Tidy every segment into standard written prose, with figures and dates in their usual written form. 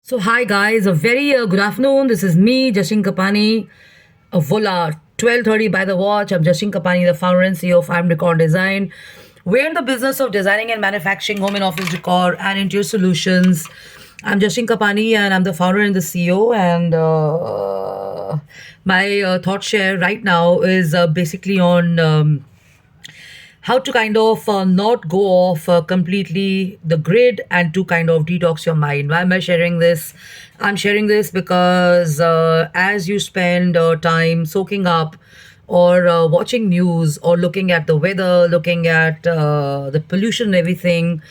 So, hi guys, a very good afternoon. This is me, Jashin Kapani. Voila, 12:30 by the watch. I'm Jashin Kapani, the founder and CEO of I'm Decor Design. We're in the business of designing and manufacturing home and office decor and interior solutions. I'm Jashin Kapani and I'm the founder and the CEO. And my thought share right now is basically on how to kind of not go off completely the grid and to kind of detox your mind. Why am I sharing this? I'm sharing this because as you spend time soaking up or watching news or looking at the weather, looking at the pollution and everything,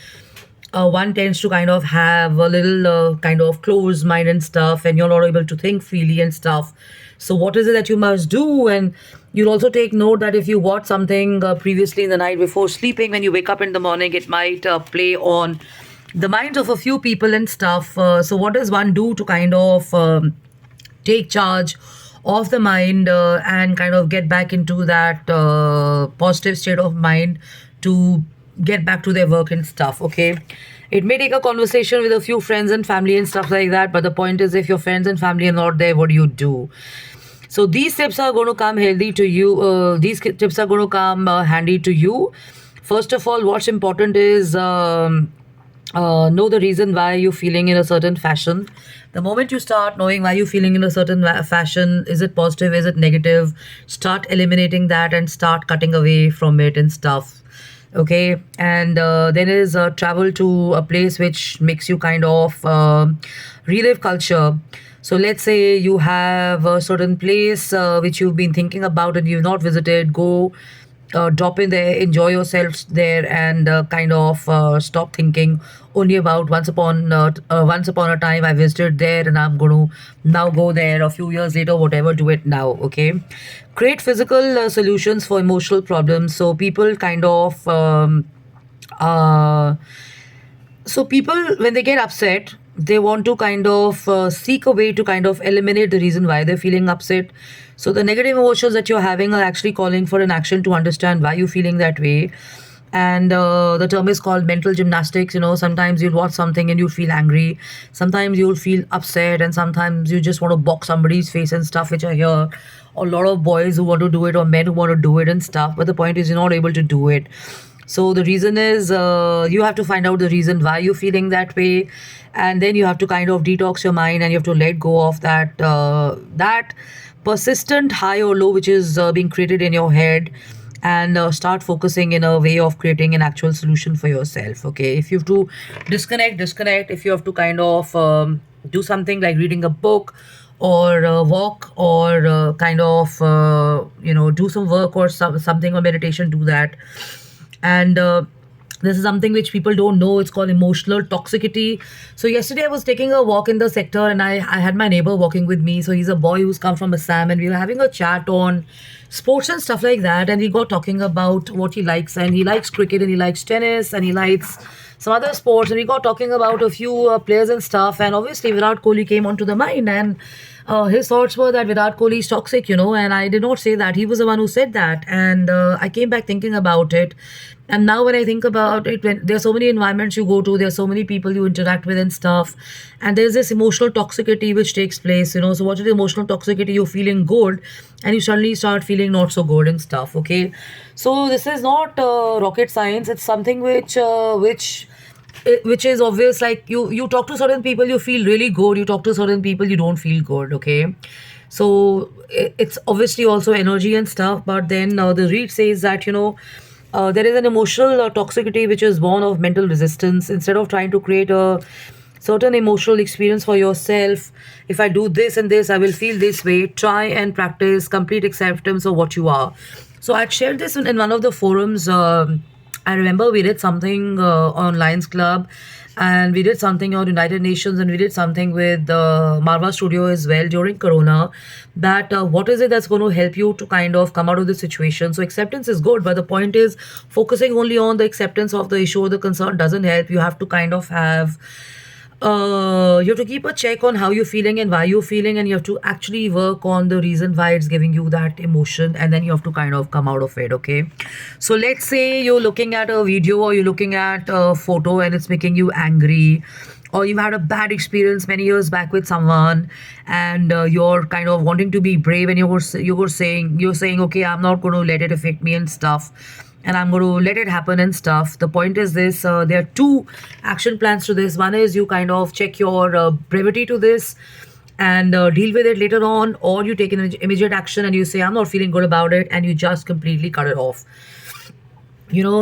one tends to kind of have a little kind of closed mind and stuff, and you're not able to think freely and stuff. So, what is it that you must do? And you'll also take note that if you watch something previously in the night before sleeping, when you wake up in the morning, it might play on the minds of a few people and stuff. So, what does one do to kind of take charge of the mind and kind of get back into that positive state of mind to get back to their work and stuff? Okay, it may take a conversation with a few friends and family and stuff like that, but the point is, if your friends and family are not there, what do you do? So these tips are going to come healthy to you. These tips are going to come handy to you. First of all, what's important is know the reason why you're feeling in a certain fashion. The moment you start knowing why you're feeling in a certain fashion, is it positive, is it negative, start eliminating that and start cutting away from it and stuff. Okay, and then is travel to a place which makes you kind of relive culture. So let's say you have a certain place which you've been thinking about and you've not visited. Go drop in there, enjoy yourself there, and kind of stop thinking only about once upon a time I visited there and I'm going to now go there a few years later, whatever. Do it now, okay? Create physical solutions for emotional problems. So people kind of uh, so people when they get upset, they want to kind of seek a way to kind of eliminate the reason why they're feeling upset. So the negative emotions that you're having are actually calling for an action to understand why you're feeling that way. And the term is called mental gymnastics. Sometimes you'll watch something and you feel angry, sometimes you'll feel upset, and sometimes you just want to box somebody's face and stuff, which I hear a lot of boys who want to do it or men who want to do it and stuff. But the point is, you're not able to do it. So the reason is you have to find out the reason why you're feeling that way, and then you have to kind of detox your mind and you have to let go of that persistent high or low which is being created in your head, and start focusing in a way of creating an actual solution for yourself. Okay, if you have to disconnect. If you have to kind of do something like reading a book or walk or kind of do some work or something or meditation, do that. And this is something which people don't know. It's called emotional toxicity. So yesterday I was taking a walk in the sector, and I had my neighbor walking with me. So he's a boy who's come from Assam, and we were having a chat on sports and stuff like that. And we got talking about what he likes, and he likes cricket, and he likes tennis, and he likes some other sports. And we got talking about a few players and stuff. And obviously Virat Kohli came onto the mind, and his thoughts were that Virat Kohli is toxic, and I did not say that. He was the one who said that. And I came back thinking about it. And now when I think about it, when there's so many environments you go to, there's so many people you interact with and stuff, and there's this emotional toxicity which takes place. So what is the emotional toxicity? You're feeling good, and you suddenly start feeling not so good and stuff. Okay, so this is not rocket science. It's something which is obvious. Like you talk to certain people, you feel really good. You talk to certain people, you don't feel good. Okay, so it's obviously also energy and stuff. But then the read says that there is an emotional toxicity which is born of mental resistance. Instead of trying to create a certain emotional experience for yourself, if I do this and this, I will feel this way. Try and practice complete acceptance of what you are. So I shared this in one of the forums. I remember we did something on Lions Club, and we did something on United Nations, and we did something with Marva Studio as well during Corona. That what is it that's going to help you to kind of come out of the situation? So acceptance is good, but the point is focusing only on the acceptance of the issue or the concern doesn't help. You have to kind of have you have to keep a check on how you're feeling and why you're feeling, and you have to actually work on the reason why it's giving you that emotion, and then you have to kind of come out of it. Okay, so let's say you're looking at a video or you're looking at a photo and it's making you angry, or you've had a bad experience many years back with someone, and you're kind of wanting to be brave, and you're saying, okay, I'm not going to let it affect me and stuff, and I'm going to let it happen and stuff. The point is this: there are two action plans to this. One is you kind of check your brevity to this and deal with it later on, or you take an immediate action and you say, I'm not feeling good about it, and you just completely cut it off.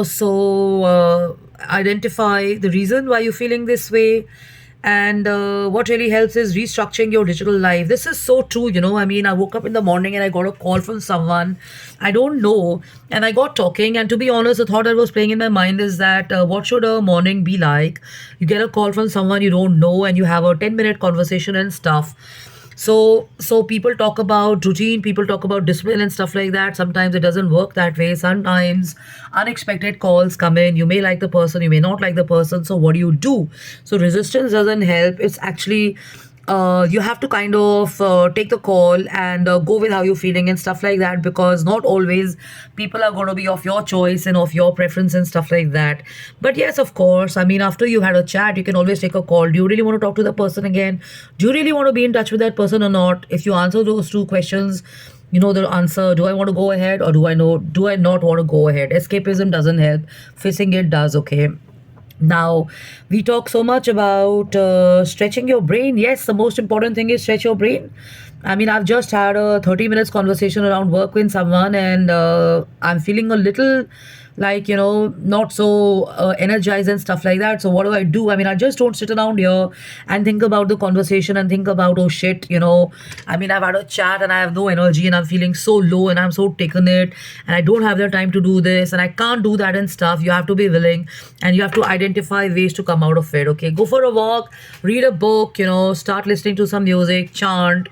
So identify the reason why you're feeling this way. And what really helps is restructuring your digital life. This is so true. I mean, I woke up in the morning and I got a call from someone I don't know, and I got talking, and to be honest, the thought that was playing in my mind is that what should a morning be like? You get a call from someone you don't know and you have a 10-minute conversation and stuff. So people talk about routine, people talk about discipline and stuff like that. Sometimes it doesn't work that way. Sometimes unexpected calls come in. You may like the person, you may not like the person. So what do you do? So resistance doesn't help. It's actually you have to kind of take the call and go with how you're feeling and stuff like that, because not always people are going to be of your choice and of your preference and stuff like that. But yes, of course, I mean, after you had a chat, you can always take a call. Do you really want to talk to the person again? Do you really want to be in touch with that person or not? If you answer those two questions, you know the answer. Do I want to go ahead, or do I not want to go ahead? Escapism doesn't help. Facing it does. Okay. Now, we talk so much about stretching your brain. Yes, the most important thing is stretch your brain. I mean, I've just had a 30 minutes conversation around work with someone, and I'm feeling a little like, not so energized and stuff like that. So, what do I do? I mean, I just don't sit around here and think about the conversation and think about, oh shit, I mean, I've had a chat and I have no energy and I'm feeling so low and I'm so taken it and I don't have the time to do this and I can't do that and stuff. You have to be willing and you have to identify ways to come out of it. Okay, go for a walk, read a book, start listening to some music, chant,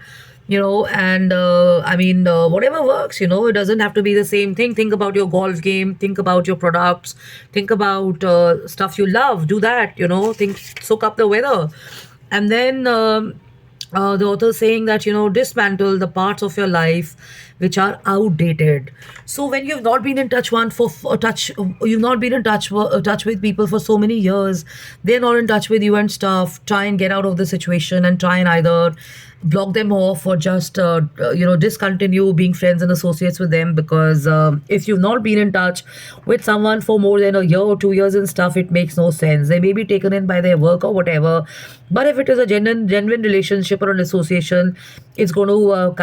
and I mean, whatever works. It doesn't have to be the same thing. Think about your golf game, think about your products, think about stuff you love, do that. Think, soak up the weather. And then the author is saying that, dismantle the parts of your life which are outdated. So when you've not been in touch one for touch you've not been in touch with people for so many years, they're not in touch with you and stuff, try and get out of the situation and try and either block them off or just discontinue being friends and associates with them, because if you've not been in touch with someone for more than a year or 2 years and stuff, it makes no sense. They may be taken in by their work or whatever, but if it is a genuine relationship or an association, it's going to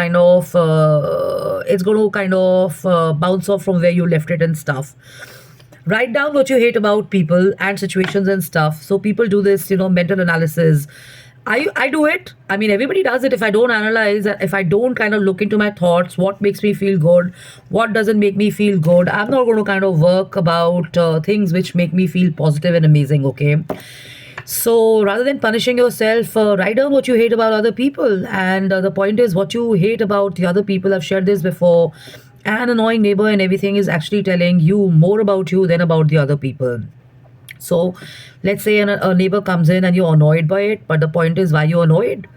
bounce off from where you left it and stuff. Write down what you hate about people and situations and stuff. So people do this, mental analysis. I do it. I mean, everybody does it. If I don't analyze, if I don't kind of look into my thoughts, what makes me feel good, what doesn't make me feel good, I'm not going to kind of work about things which make me feel positive and amazing. Okay. So rather than punishing yourself, write down what you hate about other people. And the point is, what you hate about the other people, I've shared this before, an annoying neighbor and everything is actually telling you more about you than about the other people. So let's say a neighbor comes in and you're annoyed by it, but the point is, why you're annoyed?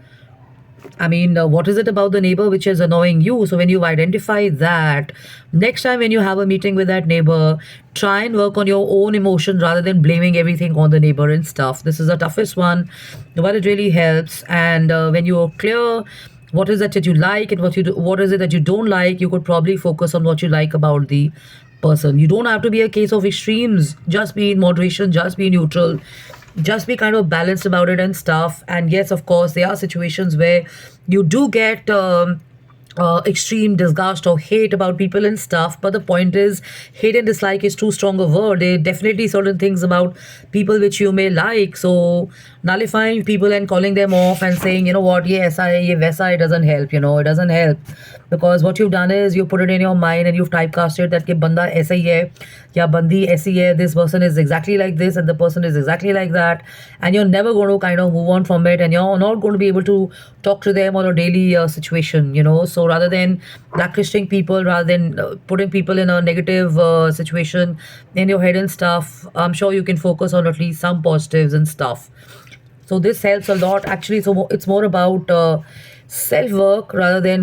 I mean, what is it about the neighbor which is annoying you? So when you identify that, next time when you have a meeting with that neighbor, try and work on your own emotion rather than blaming everything on the neighbor and stuff. This is the toughest one, but it really helps. And when you're clear what is it that you like and what is it that you don't like, you could probably focus on what you like about the person. You don't have to be a case of extremes. Just be in moderation, just be neutral, just be kind of balanced about it and stuff. And yes, of course, there are situations where you do get extreme disgust or hate about people and stuff, but the point is, hate and dislike is too strong a word. There are definitely certain things about people which you may like. So nullifying people and calling them off and saying, you know what, yes, I ये वैसा, it doesn't help. It doesn't help, because what you've done is you put it in your mind and you've typecasted that कि बंदा ऐसा ही है या बंदी ऐसी है, this person is exactly like this and the person is exactly like that, and you're never going to kind of move on from it, and you're not going to be able to talk to them on a daily situation. So rather than blacklisting people, rather than putting people in a negative situation in your head and stuff, I'm sure you can focus on at least some positives and stuff. So this helps a lot actually. So it's more about self work rather than